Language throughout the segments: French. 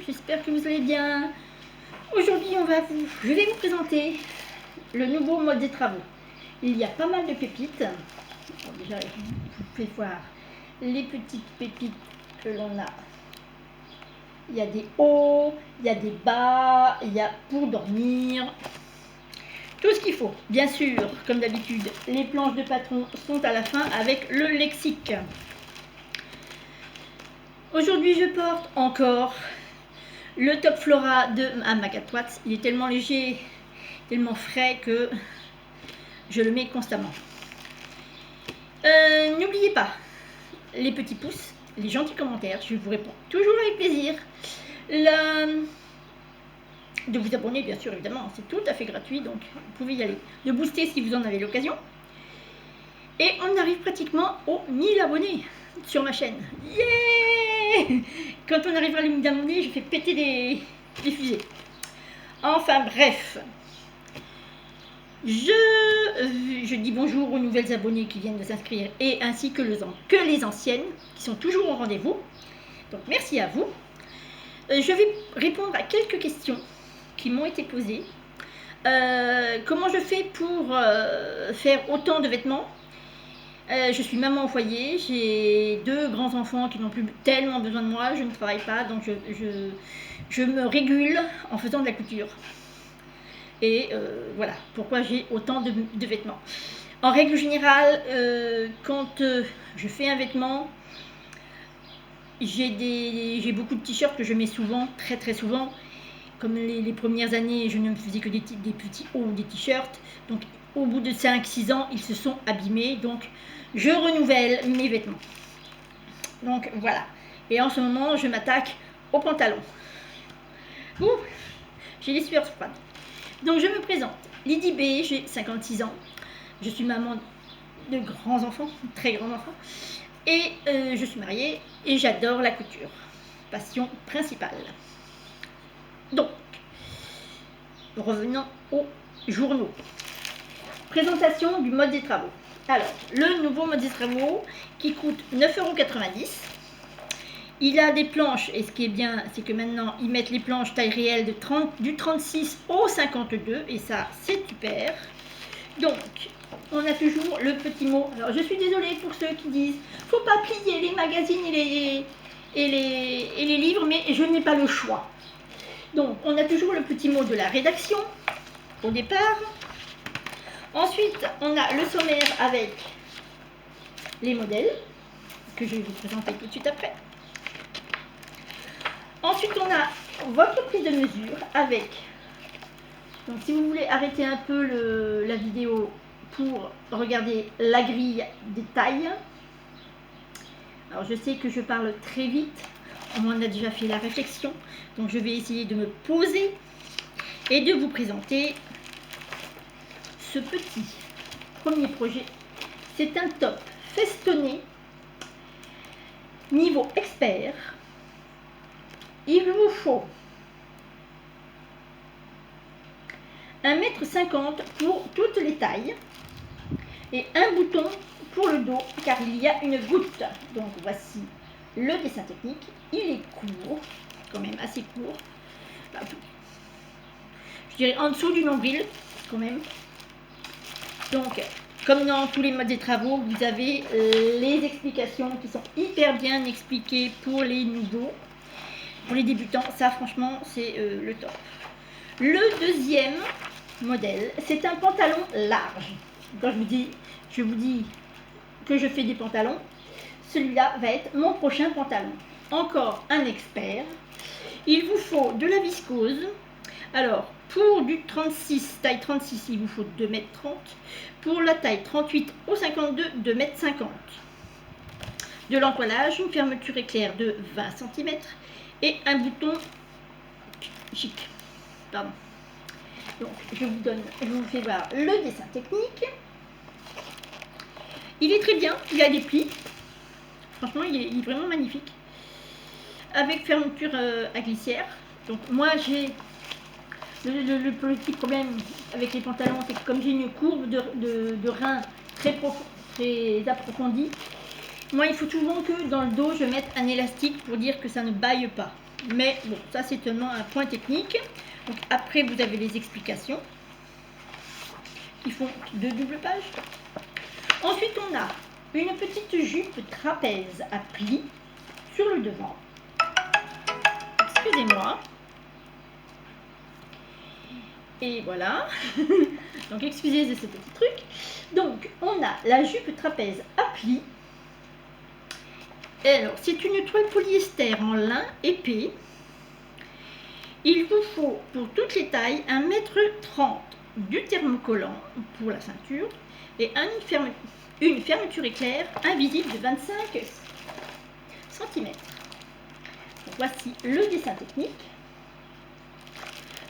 j'espère que vous allez bien. Aujourd'hui, je vais vous présenter le nouveau mode des travaux. Il y a pas mal de pépites. Bon, déjà, vous pouvez voir les petites pépites que l'on a. Il y a des hauts, il y a des bas, il y a pour dormir. Tout ce qu'il faut. Bien sûr, comme d'habitude, les planches de patron sont à la fin avec le lexique. Aujourd'hui, je porte encore le Top Flora de Magat Watts. Il est tellement léger, tellement frais que je le mets constamment. N'oubliez pas les petits pouces, les gentils commentaires. Je vous réponds toujours avec plaisir. De vous abonner, bien sûr, évidemment, c'est tout à fait gratuit, donc vous pouvez y aller. De booster si vous en avez l'occasion. Et on arrive pratiquement aux 1000 abonnés sur ma chaîne. Yeah! Quand on arrivera à les 1000 abonnés, je fais péter des fusées. Enfin bref, je dis bonjour aux nouvelles abonnées qui viennent de s'inscrire et ainsi que les anciennes qui sont toujours au rendez-vous. Donc merci à vous. Je vais répondre à quelques questions qui m'ont été posées. Comment je fais pour faire autant de vêtements? Je suis maman au foyer, j'ai 2 grands enfants qui n'ont plus tellement besoin de moi, je ne travaille pas, donc je me régule en faisant de la couture. Et voilà pourquoi j'ai autant de vêtements. En règle générale, quand je fais un vêtement, j'ai beaucoup de t-shirts que je mets souvent, très souvent. Comme les premières années, je ne me faisais que des petits hauts ou des t-shirts. Donc au bout de 5-6 ans, ils se sont abîmés. Donc je renouvelle mes vêtements. Donc voilà. Et en ce moment, je m'attaque aux pantalons. Ouh, j'ai les sueurs froides. Donc je me présente. Lydie B, j'ai 56 ans. Je suis maman de grands enfants, très grands enfants. Et je suis mariée et j'adore la couture. Passion principale. Donc, revenons aux journaux. Présentation du mode des travaux. Alors, le nouveau mode des travaux qui coûte 9,90 €. Il a des planches, et ce qui est bien, c'est que maintenant, ils mettent les planches taille réelle du 36 au 52, et ça, c'est super. Donc, on a toujours le petit mot. Alors, je suis désolée pour ceux qui disent « faut pas plier les magazines et les livres », mais je n'ai pas le choix. Donc, on a toujours le petit mot de la rédaction, au départ. Ensuite, on a le sommaire avec les modèles, que je vais vous présenter tout de suite après. Ensuite, on a votre prise de mesure avec... Donc, si vous voulez arrêter un peu la vidéo pour regarder la grille des tailles. Alors, je sais que je parle très vite. On m'en a déjà fait la réflexion. Donc, je vais essayer de me poser et de vous présenter ce petit premier projet. C'est un top festonné, niveau expert. Il vous faut 1,50 m pour toutes les tailles et un bouton pour le dos car il y a une goutte. Donc voici le dessin technique. Il est court, quand même assez court. Je dirais en dessous du nombril, quand même. Donc, comme dans tous les modes des travaux, vous avez les explications qui sont hyper bien expliquées pour les nouveaux. Pour les débutants, ça franchement, c'est le top. Le deuxième modèle, c'est un pantalon large. Quand je vous dis que je fais des pantalons, celui-là va être mon prochain pantalon. Encore un expert. Il vous faut de la viscose. Alors, pour du 36, taille 36, il vous faut 2,30 m. Pour la taille 38 au 52, 2,50 m. De l'encollage, une fermeture éclair de 20 cm et un bouton chic. Pardon. Donc, je vous fais voir le dessin technique. Il est très bien, il a des plis. Franchement, il est vraiment magnifique. Avec fermeture à glissière. Donc, moi, j'ai le petit problème avec les pantalons, c'est que comme j'ai une courbe de rein très approfondie, moi, il faut toujours que dans le dos, je mette un élastique pour dire que ça ne baille pas. Mais bon, ça c'est seulement un point technique. Donc après, vous avez les explications qui font 2 doubles pages. Ensuite, on a une petite jupe trapèze à plis sur le devant. Excusez-moi. Et voilà. Donc excusez de ce petit truc. Donc on a la jupe trapèze à plis. Alors c'est une toile polyester en lin épais. Il vous faut pour toutes les tailles 1,30 m du thermocollant pour la ceinture et une fermeture éclair invisible de 25 cm. Voici le dessin technique.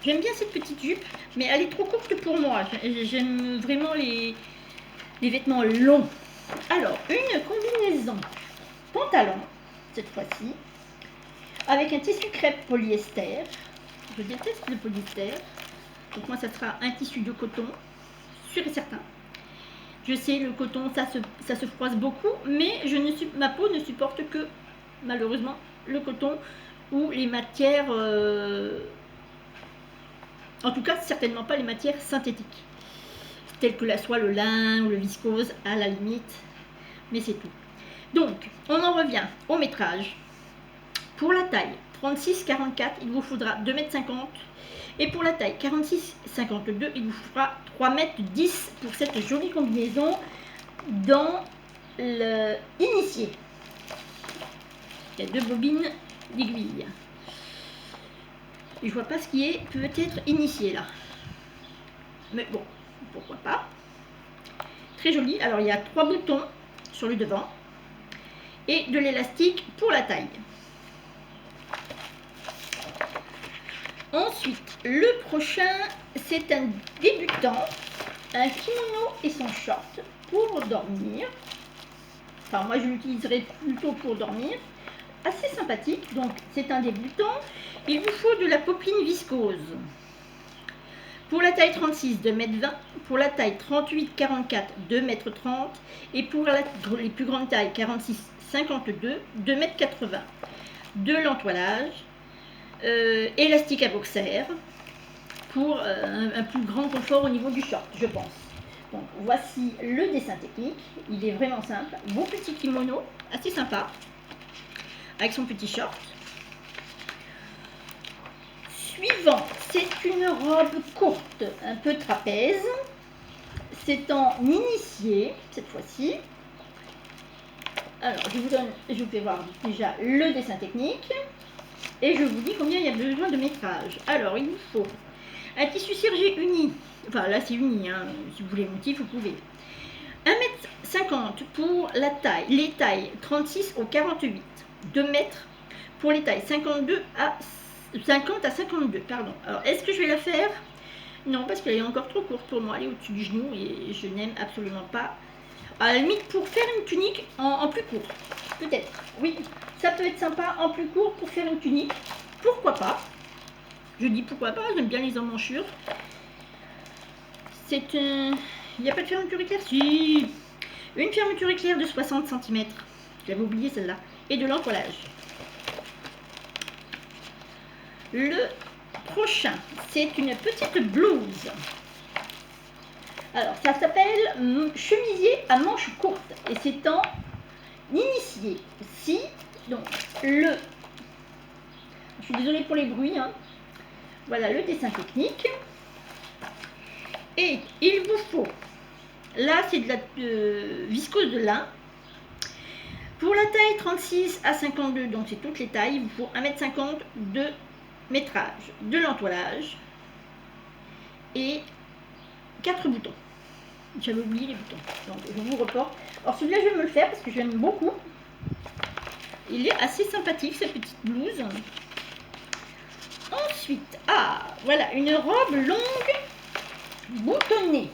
J'aime bien cette petite jupe, mais elle est trop courte pour moi. J'aime vraiment les vêtements longs. Alors, une combinaison pantalon, cette fois-ci, avec un tissu crêpe polyester. Je déteste le polyester. Donc moi, ça sera un tissu de coton, sûr et certain. Je sais, le coton, ça se froisse beaucoup, mais ma peau ne supporte que, malheureusement, le coton ou les matières... en tout cas, certainement pas les matières synthétiques, telles que la soie, le lin ou le viscose, à la limite, mais c'est tout. Donc, on en revient au métrage. Pour la taille 36-44, il vous faudra 2,50 m. Et pour la taille 46-52, il vous faudra 3,10 m pour cette jolie combinaison dans l'initié. Il y a 2 bobines d'aiguille. Je vois pas ce qui est peut-être initié là. Mais bon, pourquoi pas. Très joli. Alors il y a 3 boutons sur le devant et de l'élastique pour la taille. Ensuite, le prochain, c'est un débutant, un kimono et son short pour dormir. Enfin, moi je l'utiliserai plutôt pour dormir. Assez sympathique. Donc c'est un débutant. Il vous faut de la popeline viscose. Pour la taille 36, 2,20 m. Pour la taille 38-44, 2,30 m. Et pour les plus grandes tailles, 46-52, 2,80 m. De l'entoilage, élastique à boxer, pour un plus grand confort au niveau du short, je pense. Donc voici le dessin technique. Il est vraiment simple. Beau petit kimono, assez sympa, avec son petit short. Suivant, c'est une robe courte, un peu trapèze. C'est en initié, cette fois-ci. Alors, je vous fais voir déjà le dessin technique. Et je vous dis combien il y a besoin de métrage. Alors, il vous faut un tissu sergé uni. Enfin, là, c'est uni, hein. Si vous voulez motif, vous pouvez. 1,50 m pour la taille, les tailles 36 au 48. 2 mètres pour les tailles 50 à 52, pardon. Alors, est-ce que je vais la faire? Non, parce qu'elle est encore trop courte pour moi. Elle est au-dessus du genou et je n'aime absolument pas. À la limite, pour faire une tunique en plus court. Peut-être, oui. Ça peut être sympa en plus court pour faire une tunique. Pourquoi pas? Je dis pourquoi pas, j'aime bien les emmanchures. C'est un... Il n'y a pas de fermeture éclair? Si. Une fermeture éclair de 60 cm. J'avais oublié celle-là. Et de l'encollage. Le prochain, c'est une petite blouse. Alors, ça s'appelle chemisier à manches courtes. Et c'est en initié. Si, donc, je suis désolée pour les bruits, hein. Voilà le dessin technique. Et il vous faut, là c'est de la viscose de lin. Pour la taille 36 à 52, donc c'est toutes les tailles, il vous faut 1,50 m de métrage, de l'entoilage et 4 boutons. J'avais oublié les boutons, donc je vous reporte. Alors celui-là je vais me le faire parce que j'aime beaucoup. Il est assez sympathique cette petite blouse. Ensuite, voilà une robe longue boutonnée.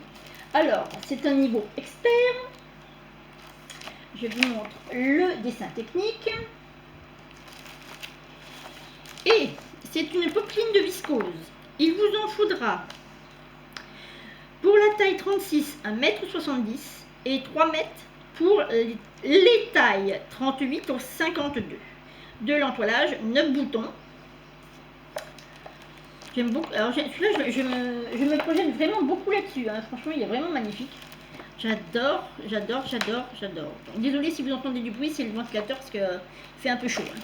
Alors, c'est un niveau expert. Je vous montre le dessin technique. Et c'est une popeline de viscose. Il vous en faudra pour la taille 36, 1,70 m et 3 mètres pour les tailles 38 au 52. De l'entoilage, 9 boutons. J'aime beaucoup. Alors celui-là, je me projette vraiment beaucoup là-dessus. Hein. Franchement, il est vraiment magnifique. J'adore, j'adore, j'adore, j'adore. Désolée si vous entendez du bruit, c'est le ventilateur parce que fait un peu chaud. Hein.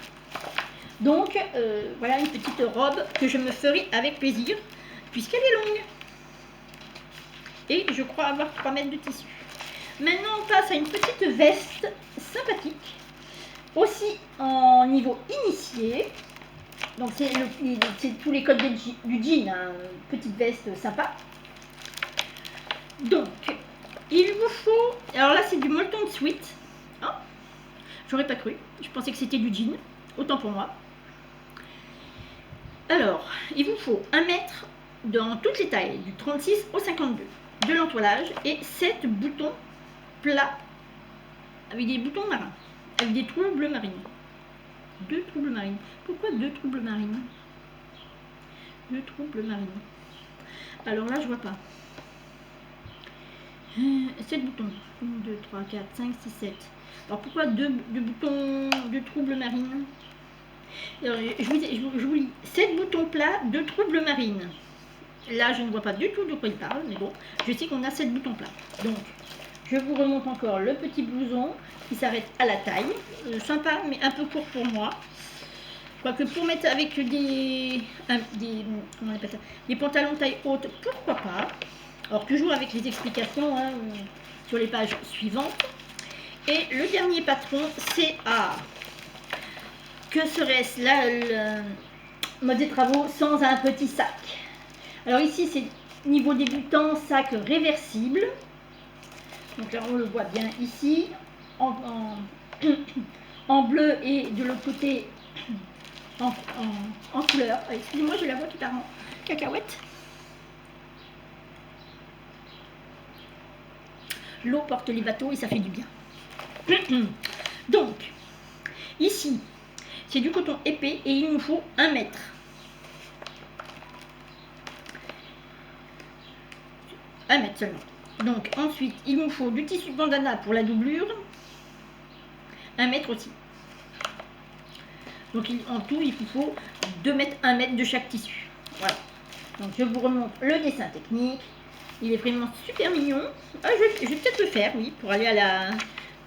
Donc, voilà une petite robe que je me ferai avec plaisir, puisqu'elle est longue. Et je crois avoir 3 mètres de tissu. Maintenant, on passe à une petite veste sympathique, aussi en niveau initié. Donc, c'est tous les codes du jean, hein. Petite veste sympa. Donc, il vous faut... Alors là, c'est du Molton Sweat. Hein, j'aurais pas cru. Je pensais que c'était du jean. Autant pour moi. Alors, il vous faut 1 mètre dans toutes les tailles, du 36 au 52, de l'entoilage et 7 boutons plats avec des boutons marins, avec des trous bleu marine. 2 trous bleu marine. Pourquoi 2 trous bleu marine? 2 trous bleu marine. Alors là, je vois pas. 7 boutons. 1, 2, 3, 4, 5, 6, 7. Alors pourquoi 2 boutons de trous bleu marine? Alors, je vous lis. 7 boutons plats, 2 trous bleu marine. Là, je ne vois pas du tout de quoi il parle, mais bon, je sais qu'on a 7 boutons plats. Donc, je vous remonte encore le petit blouson qui s'arrête à la taille. Sympa, mais un peu court pour moi. Quoique pour mettre avec comment on appelle ça, des pantalons taille haute, pourquoi pas. Alors, toujours avec les explications hein, sur les pages suivantes. Et le dernier patron, c'est que serait-ce là, le mode des travaux sans un petit sac. Alors ici, c'est niveau débutant, sac réversible. Donc là, on le voit bien ici, en bleu et de l'autre côté en couleur. Excusez-moi, je la vois qui part en cacahuète. L'eau porte les bateaux et ça fait du bien. Donc, ici, c'est du coton épais et il nous faut 1 mètre. 1 mètre seulement. Donc ensuite, il nous faut du tissu bandana pour la doublure. 1 mètre aussi. Donc en tout, il vous faut 2 mètres, 1 mètre de chaque tissu. Voilà. Donc je vous remonte le dessin technique. Il est vraiment super mignon. Ah, je vais peut-être le faire, oui, pour aller à la...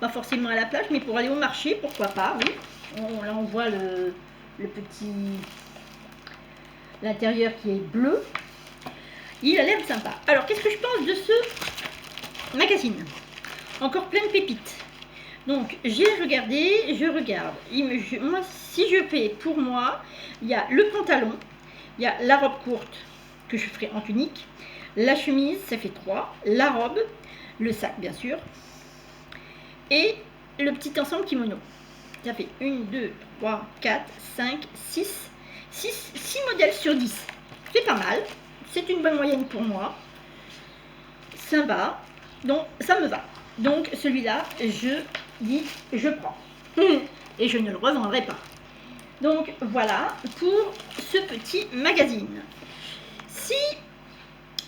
Pas forcément à la plage, mais pour aller au marché, pourquoi pas, oui. Là, on voit le petit... L'intérieur qui est bleu. Il a l'air sympa. Alors, qu'est-ce que je pense de ce magazine? Encore plein de pépites. Donc, j'ai regardé, je regarde. Moi, si je fais pour moi, il y a le pantalon, il y a la robe courte que je ferai en tunique, la chemise, ça fait 3, la robe, le sac, bien sûr, et le petit ensemble kimono. Ça fait 1, 2, 3, 4, 5, 6 modèles sur 10. C'est pas mal. C'est une bonne moyenne pour moi. Sympa. Donc, ça me va. Donc, celui-là, je dis, je prends. Et je ne le revendrai pas. Donc, voilà pour ce petit magazine. Si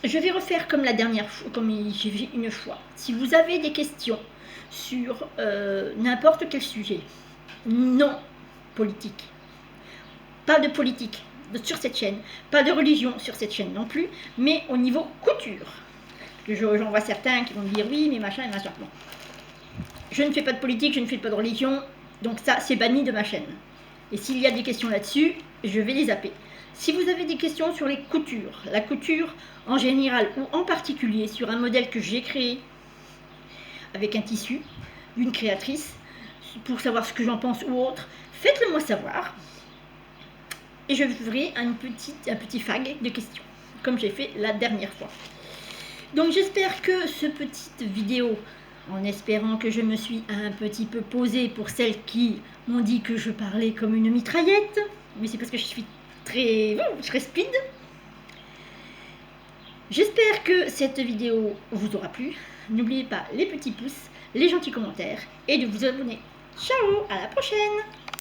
je vais refaire comme la dernière fois, comme j'ai vu une fois, si vous avez des questions sur n'importe quel sujet, non politique, pas de politique sur cette chaîne, pas de religion sur cette chaîne non plus, mais au niveau couture. J'en vois certains qui vont me dire oui, mais machin et machin. Bon. Je ne fais pas de politique, je ne fais pas de religion, donc ça, c'est banni de ma chaîne. Et s'il y a des questions là-dessus, je vais les zapper. Si vous avez des questions sur les coutures, la couture en général ou en particulier sur un modèle que j'ai créé avec un tissu d'une créatrice, pour savoir ce que j'en pense ou autre, faites-le moi savoir. Et je ferai un petit fag de questions, comme j'ai fait la dernière fois. Donc j'espère que cette petite vidéo, en espérant que je me suis un petit peu posée pour celles qui m'ont dit que je parlais comme une mitraillette, mais c'est parce que je suis très speed. J'espère que cette vidéo vous aura plu. N'oubliez pas les petits pouces, les gentils commentaires et de vous abonner. Ciao, à la prochaine!